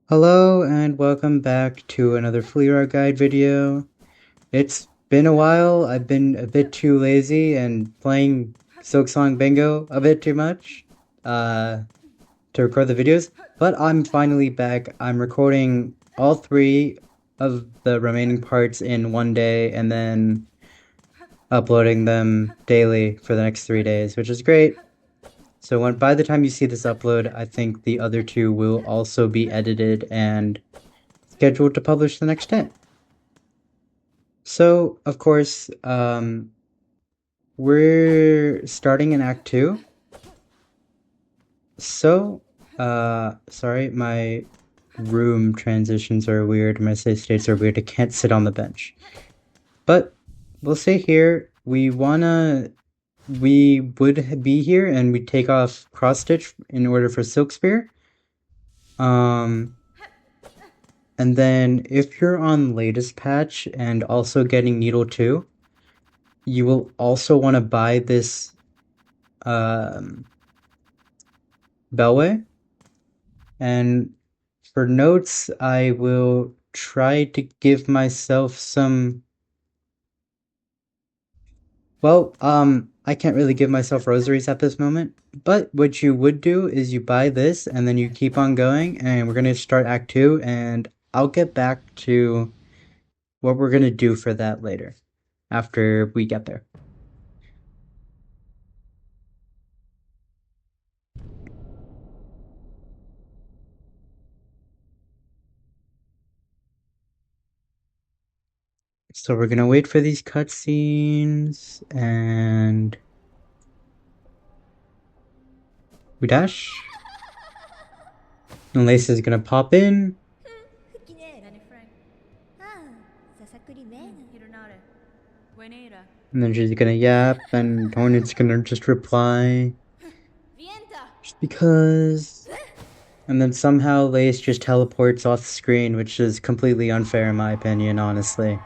Hello and welcome back to another Flea guide video. It's been a while. I've been a bit too lazy and playing Silksong Bingo a bit too much to record the videos, but I'm finally back. I'm recording all three of the remaining parts in one day and then uploading them daily for the next 3 days, which is great. So by the time you see this upload, I think the other two will also be edited and scheduled to publish the next day. So, of course, we're starting in Act 2. So, sorry, my room transitions are weird, my save states are weird, I can't sit on the bench. But, we'll say here, we would be here and we take off Cross Stitch in order for Silk Spear. And then if you're on latest patch and also getting Needle 2, you will also want to buy this Bellway. And for notes, I will try to give myself some... Well, I can't really give myself rosaries at this moment, but what you would do is you buy this and then you keep on going, and we're going to start Act 2, and I'll get back to what we're going to do for that later, after we get there. So we're gonna wait for these cutscenes, and we dash. And Lace is gonna pop in. And then she's gonna yap, and Hornet's gonna just reply. Just because. And then somehow Lace just teleports off the screen, which is completely unfair in my opinion, honestly.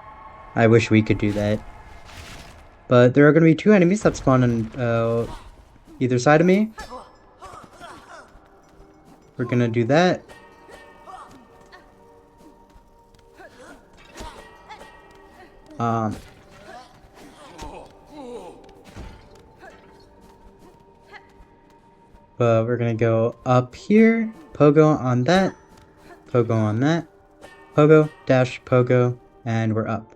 I wish we could do that. But there are gonna be two enemies that spawn on either side of me. We're gonna do that. But we're gonna go up here, pogo on that, pogo on that, pogo, dash, pogo, and we're up.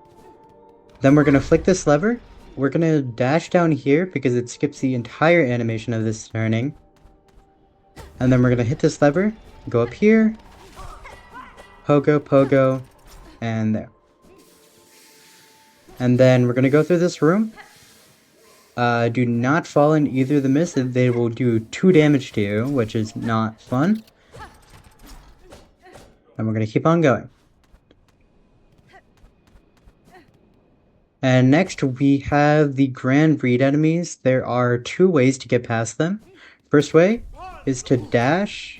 Then we're gonna flick this lever. We're gonna dash down here because it skips the entire animation of this turning. And then we're gonna hit this lever, go up here, pogo, pogo, and there. And then we're gonna go through this room. Do not fall in either of the mist, they will do 2 damage to you, which is not fun. And we're gonna keep on going. And next we have the Grand Breed enemies. There are 2 ways to get past them. First way is to dash.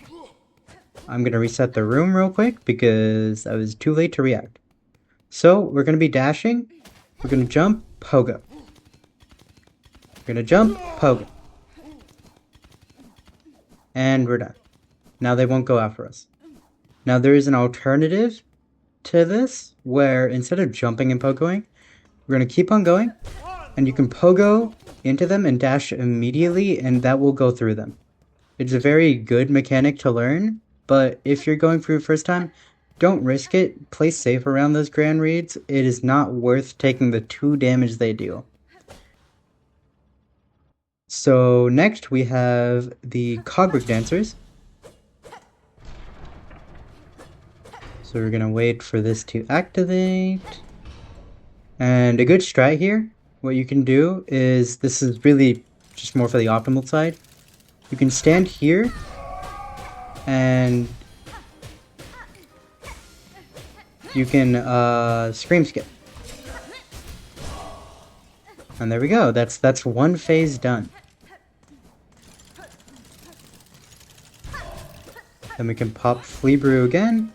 I'm gonna reset the room real quick because I was too late to react. So we're gonna be dashing. We're gonna jump, pogo. We're gonna jump, pogo. And we're done. Now they won't go after us. Now there is an alternative to this, where instead of jumping and pogoing, we're gonna keep on going, and you can pogo into them and dash immediately, and that will go through them. It's a very good mechanic to learn, but if you're going for your first time, don't risk it. Play safe around those Grand Reads. It is not worth taking the 2 damage they deal. So next we have the Cogbrick Dancers. So we're gonna wait for this to activate. And a good strat here, what you can do is, this is really just more for the optimal side. You can stand here and you can scream skip. And there we go, that's one phase done. Then we can pop Flea Brew again.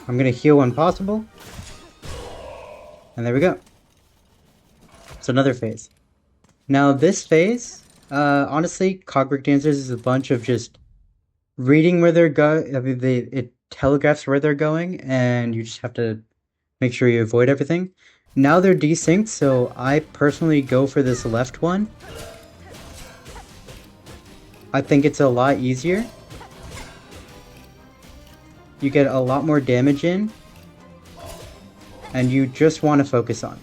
I'm gonna heal when possible. And there we go. It's another phase. Now this phase, honestly, Clockwork Dancers is a bunch of just reading where they're going. I mean, it telegraphs where they're going, and you just have to make sure you avoid everything. Now they're desynced, so I personally go for this left one. I think it's a lot easier. You get a lot more damage in, and you just want to focus on it.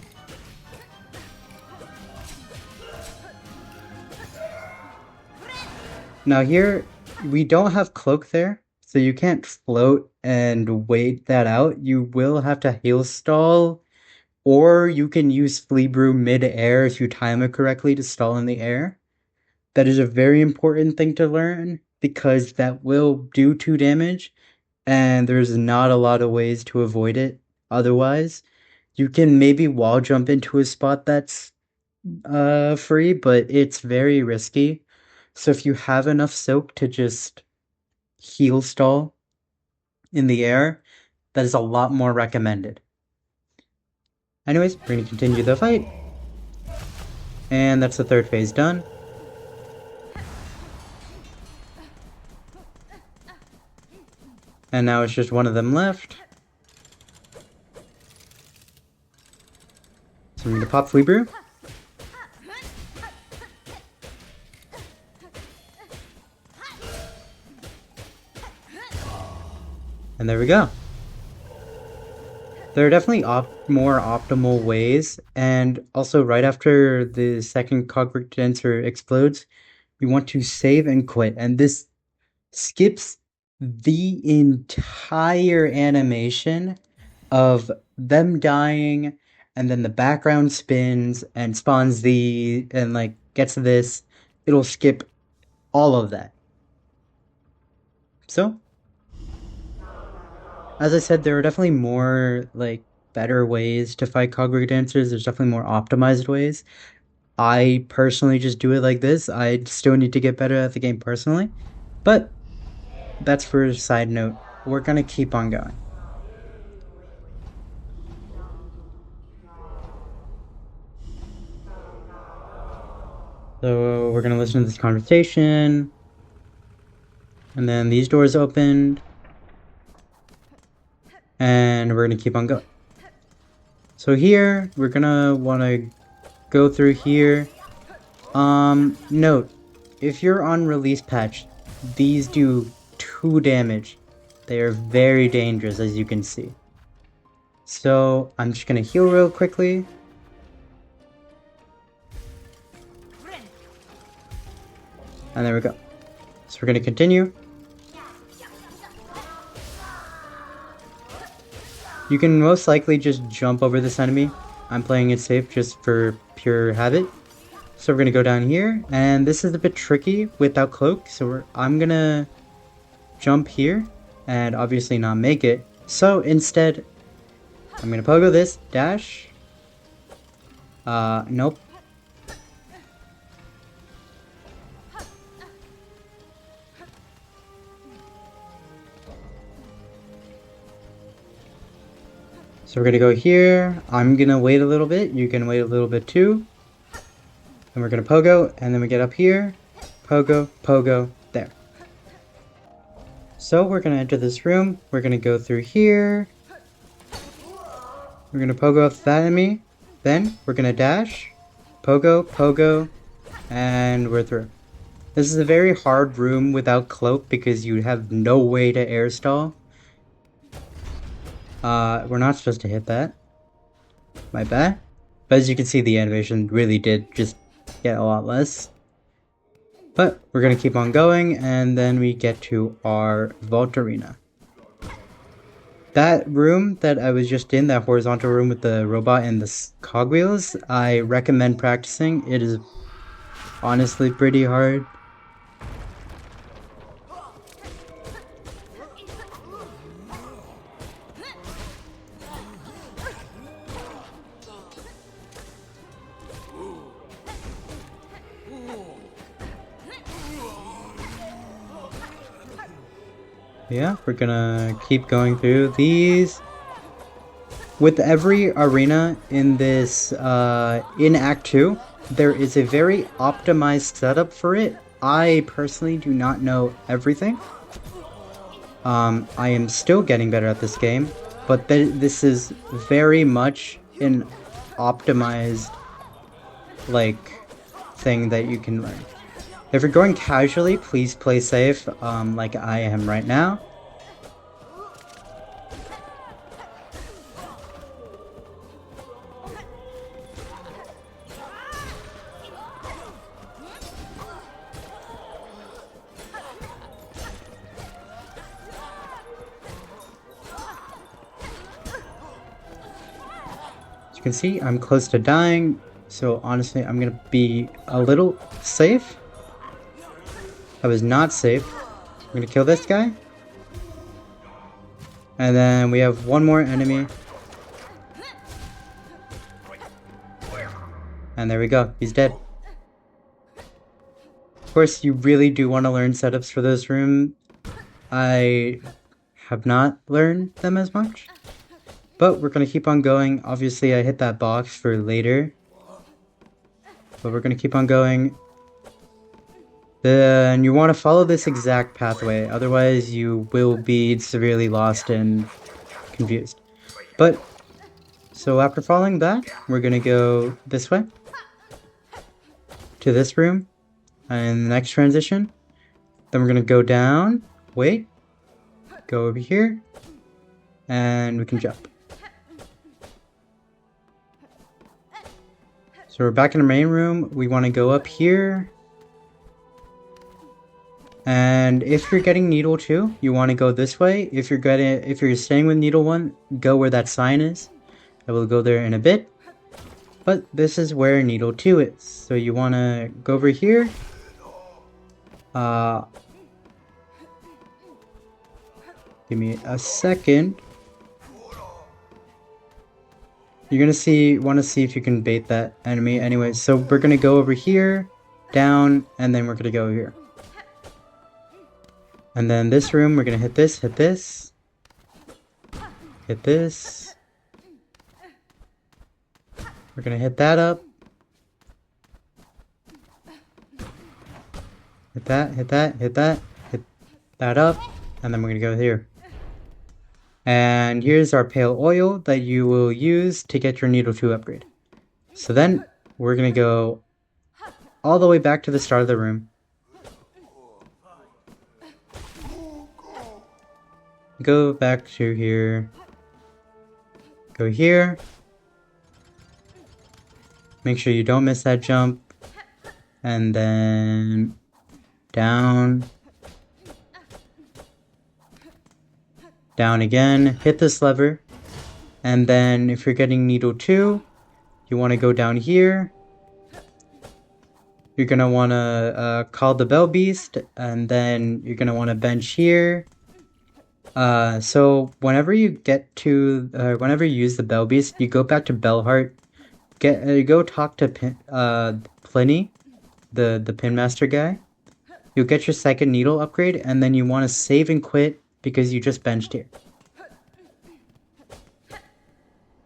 Now here, we don't have cloak there, so you can't float and wait that out. You will have to heal stall, or you can use Flea Brew mid-air if you time it correctly to stall in the air. That is a very important thing to learn, because that will do 2 damage, and there's not a lot of ways to avoid it otherwise. You can maybe wall jump into a spot that's free, but it's very risky. So if you have enough soak to just heal stall in the air, that is a lot more recommended. Anyways, we're going to continue the fight. And that's the third phase done. And now it's just one of them left. So I'm going to pop Flea Brew. And there we go. There are definitely more optimal ways, and also right after the second Clockwork Dancer explodes, we want to save and quit, and this skips the entire animation of them dying, and then the background spins and spawns and like gets this. It'll skip all of that. So as I said, there are definitely more, like, better ways to fight Clockwork Dancers. There's definitely more optimized ways. I personally just do it like this. I still need to get better at the game personally. But that's for a side note. We're gonna keep on going. So we're gonna listen to this conversation. And then these doors opened. And we're gonna keep on going. So here, we're gonna wanna go through here. Note, if you're on release patch, these do 2 damage. They are very dangerous, as you can see. So I'm just gonna heal real quickly. And there we go. So we're gonna continue. You can most likely just jump over this enemy. I'm playing it safe just for pure habit. So we're gonna go down here, and this is a bit tricky without cloak, so I'm gonna jump here, and obviously not make it. So instead, I'm gonna pogo this, dash. Nope. So we're gonna go here. I'm gonna wait a little bit. You can wait a little bit too. And we're gonna pogo, and then we get up here. Pogo, pogo, there. So we're gonna enter this room. We're gonna go through here. We're gonna pogo up that enemy. Then we're gonna dash. Pogo, pogo, and we're through. This is a very hard room without cloak because you have no way to air stall. We're not supposed to hit that. My bad. But as you can see, the animation really did just get a lot less. But we're gonna keep on going, and then we get to our Vault Arena. That room that I was just in, that horizontal room with the robot and the cogwheels, I recommend practicing. It is honestly pretty hard. Yeah, we're gonna keep going through these. with every arena in this, in Act 2, there is a very optimized setup for it. I personally do not know everything. I am still getting better at this game, but this is very much an optimized, like, thing that you can learn. If you're going casually, please play safe, like I am right now. As you can see, I'm close to dying, so honestly, I'm gonna be a little safe. I was not safe. I'm gonna kill this guy. And then we have one more enemy. And there we go, he's dead. Of course, you really do want to learn setups for this room. I have not learned them as much. But we're gonna keep on going. Obviously, I hit that box for later. But we're gonna keep on going. Then you want to follow this exact pathway, otherwise you will be severely lost and confused. But, so after following that, we're gonna go this way. To this room. And the next transition. Then we're gonna go down, wait, go over here, and we can jump. So we're back in the main room. We want to go up here. And if you're getting needle 2, you want to go this way. If you're staying with needle 1, go where that sign is. I will go there in a bit. But this is where needle 2 is. So you want to go over here. Give me a second. You're gonna want to see if you can bait that enemy. Anyway, so we're gonna go over here, down, and then we're gonna go here. And then this room, we're gonna hit this, hit this, hit this. We're gonna hit that up. Hit that, hit that, hit that, hit that up, and then we're gonna go here. And here's our pale oil that you will use to get your needle 2 upgrade. So then we're gonna go all the way back to the start of the room. Go back to here. Go here. Make sure you don't miss that jump. And then down. Down again. Hit this lever. And then if you're getting needle 2, you want to go down here. You're going to want to call the bell beast. And then you're going to want to bench here. So whenever you get to, whenever you use the bell beast, you go back to Bellheart. Go talk to Pliny, the pin master guy. You'll get your second needle upgrade, and then you want to save and quit because you just benched here.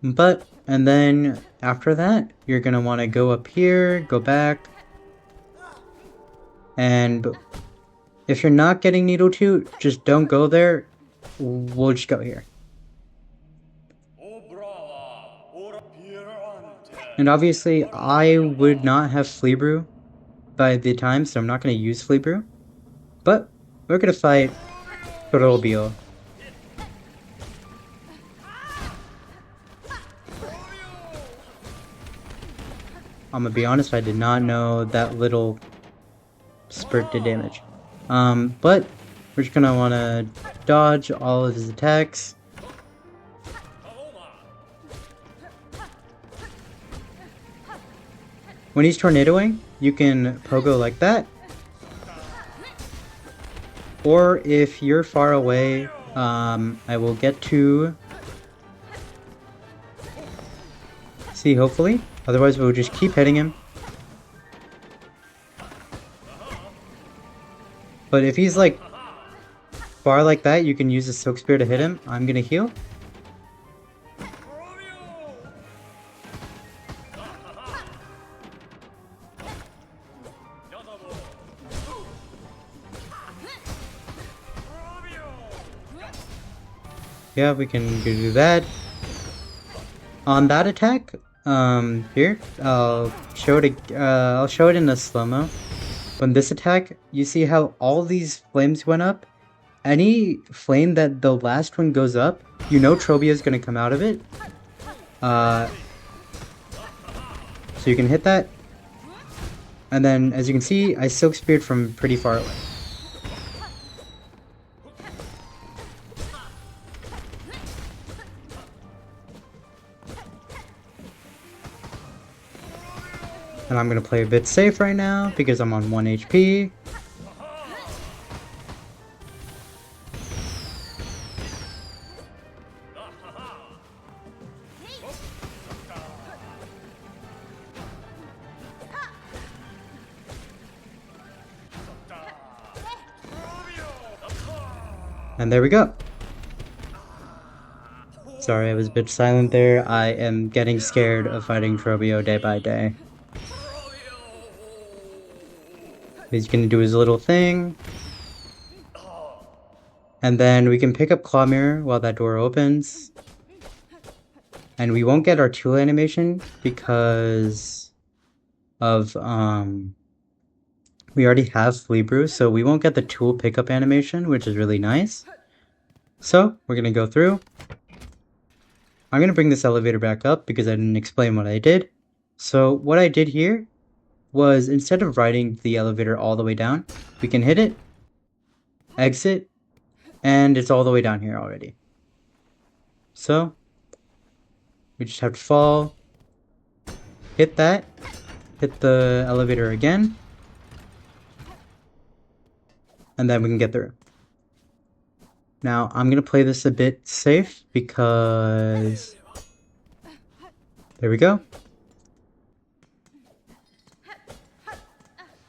And then after that, you're gonna want to go up here, go back, and if you're not getting needle 2, just don't go there. We'll just go here. And obviously, I would not have Flea Brew by the time, so I'm not going to use Flea Brew. But we're going to fight Torobio. I'm going to be honest, I did not know that little spurt did damage. But we're just going to want to dodge all of his attacks. When he's tornadoing, you can pogo like that. Or if you're far away, I will get to see, hopefully. Otherwise, we'll just keep hitting him. But if he's like far like that, you can use a Soak Spear to hit him. I'm gonna heal. Yeah, we can do that. On that attack, here, I'll show it in a slow-mo. On this attack, you see how all these flames went up? Any flame that the last one goes up, you know Trobia is gonna come out of it. So you can hit that. And then, as you can see, I Silk Speared from pretty far away. And I'm gonna play a bit safe right now because I'm on 1 HP. And there we go. Sorry, I was a bit silent there. I am getting scared of fighting Trobio day by day. He's gonna do his little thing. And then we can pick up Claw Mirror while that door opens. And we won't get our tool animation because of, we already have Flea Brew, so we won't get the tool pickup animation, which is really nice. So, we're gonna go through. I'm gonna bring this elevator back up because I didn't explain what I did. So, what I did here was, instead of riding the elevator all the way down, we can hit it, exit, and it's all the way down here already. So, we just have to fall, hit that, hit the elevator again, and then we can get through. Now, I'm gonna play this a bit safe because... There we go.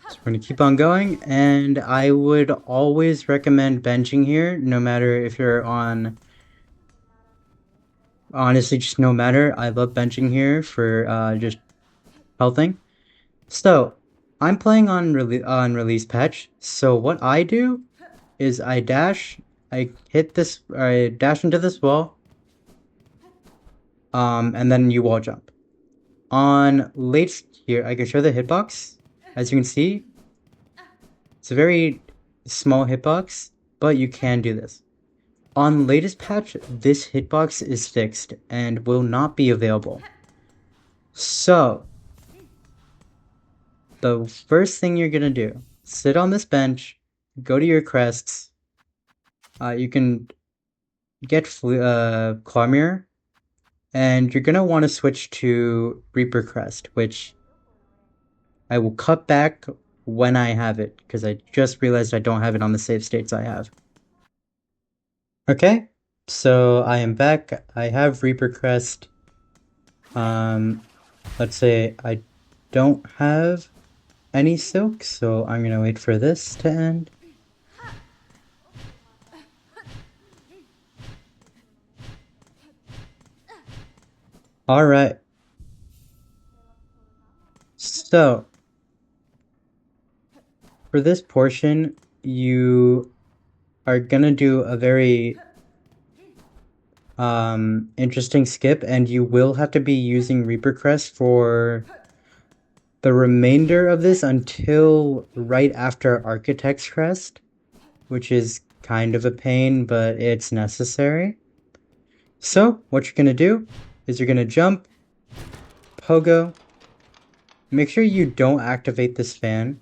So we're gonna keep on going, and I would always recommend benching here, no matter if you're on... Honestly, just no matter. I love benching here for just healthing. So, I'm playing on release patch, so what I do is I dash, I dash into this wall, and then you wall jump. On late here, I can show the hitbox. As you can see, it's a very small hitbox, but you can do this. On latest patch, this hitbox is fixed and will not be available. So, the first thing you're gonna do, sit on this bench, go to your crests. You can get Claw Mirror, and you're gonna want to switch to Reaper Crest, which I will cut back when I have it, because I just realized I don't have it on the save states I have. Okay, so I am back. I have Reaper Crest. Let's say I don't have any silk, so I'm gonna wait for this to end. Alright. So, for this portion, you are gonna do a very interesting skip, and you will have to be using Reaper Crest for the remainder of this until right after Architect's Crest, which is kind of a pain, but it's necessary. So, what you're gonna do is you're gonna jump, pogo, make sure you don't activate this fan,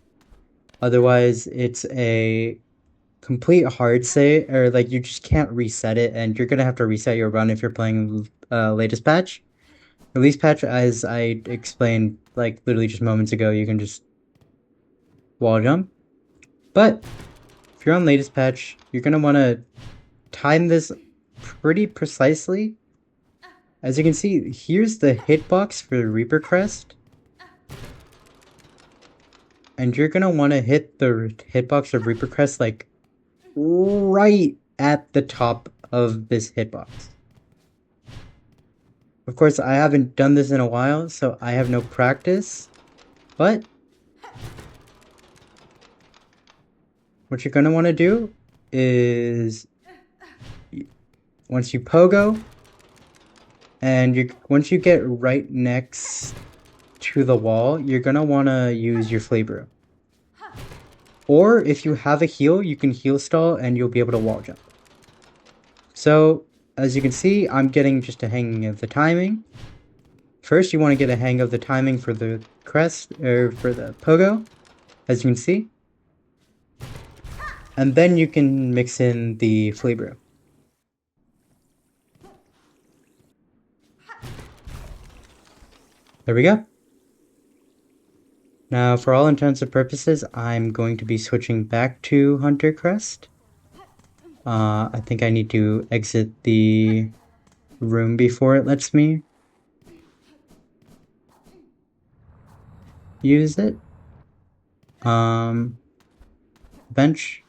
otherwise it's a complete hard save, or like you just can't reset it, and you're gonna have to reset your run if you're playing latest patch. Release patch, as I explained like literally just moments ago, you can just wall jump. But if you're on latest patch, you're gonna want to time this pretty precisely. As you can see, here's the hitbox for the Reaper Crest. And you're gonna want to hit the hitbox of Reaper Crest like right at the top of this hitbox. Of course, I haven't done this in a while, so I have no practice, but what you're gonna want to do is once you pogo, and once you get right next to the wall, you're gonna want to use your Flea Brew. Or if you have a heal, you can heal stall and you'll be able to wall jump. So, as you can see, I'm getting just a hang of the timing. First, you want to get a hang of the timing for the crest, or for the pogo, as you can see. And then you can mix in the Flea Brew. There we go. Now, for all intents and purposes, I'm going to be switching back to Hunter Crest. I think I need to exit the room before it lets me use it. Bench.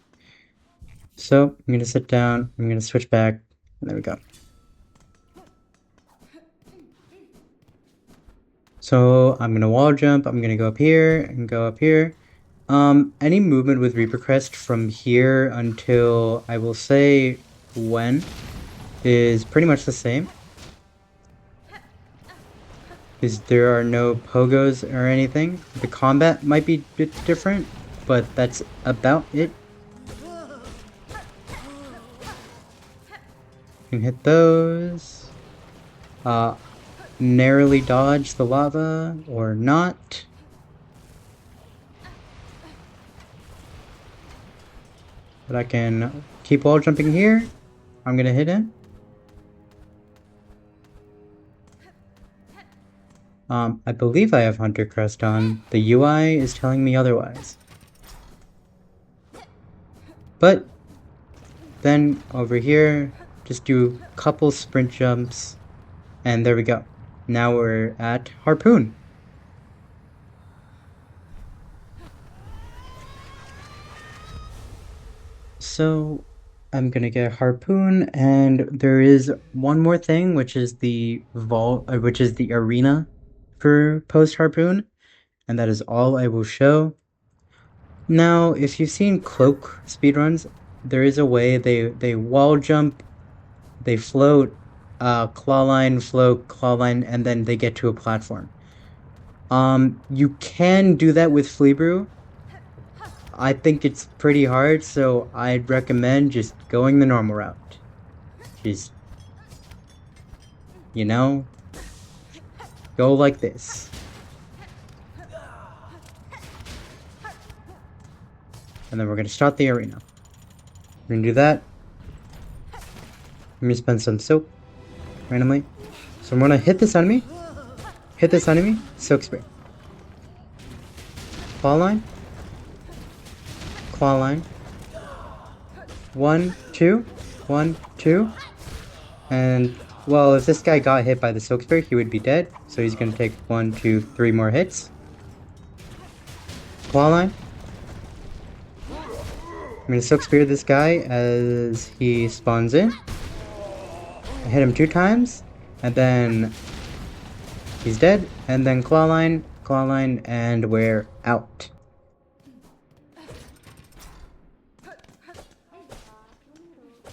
So, I'm going to sit down, I'm going to switch back, and there we go. So, I'm going to wall jump, I'm going to go up here, and go up here. Any movement with Reaper Crest from here until, I will say, when, is pretty much the same. Because there are no pogos or anything. The combat might be a bit different, but that's about it. You can hit those. Narrowly dodge the lava, or not. But I can keep wall jumping here. I'm gonna hit him. I believe I have Hunter Crest on. The UI is telling me otherwise. But then over here, just do a couple sprint jumps, and there we go. Now we're at Harpoon. So I'm gonna get Harpoon, and there is one more thing, which is the arena for post Harpoon, and that is all I will show. Now, if you've seen cloak speedruns, there is a way they wall jump, they float, claw line, float, claw line, and then they get to a platform. You can do that with Flea Brew. I think it's pretty hard, so I'd recommend just going the normal route. Just, you know, go like this. And then we're gonna start the arena. We're gonna do that. I'm gonna spend some soap randomly. So I'm gonna hit this enemy. Hit this enemy. Soak spray. Claw line. Claw line. 1, 2. 1, 2. And, well, if this guy got hit by the soak spray, he would be dead. So he's gonna take 1, 2, 3 more hits. Claw line. I'm gonna soak spear this guy as he spawns in. I hit him 2 times, and then he's dead. And then claw line, and we're out.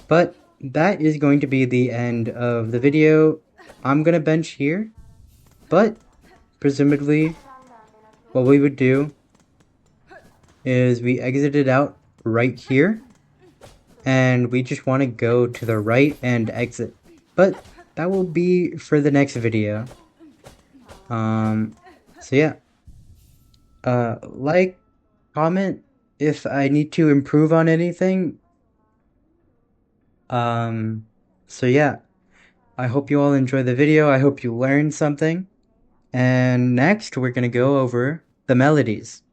But that is going to be the end of the video. I'm gonna bench here, but presumably what we would do is we exited out right here, and we just want to go to the right and exit. But that will be for the next video. So yeah. Like, comment if I need to improve on anything. So yeah. I hope you all enjoy the video. I hope you learned something. And next, we're gonna go over the melodies.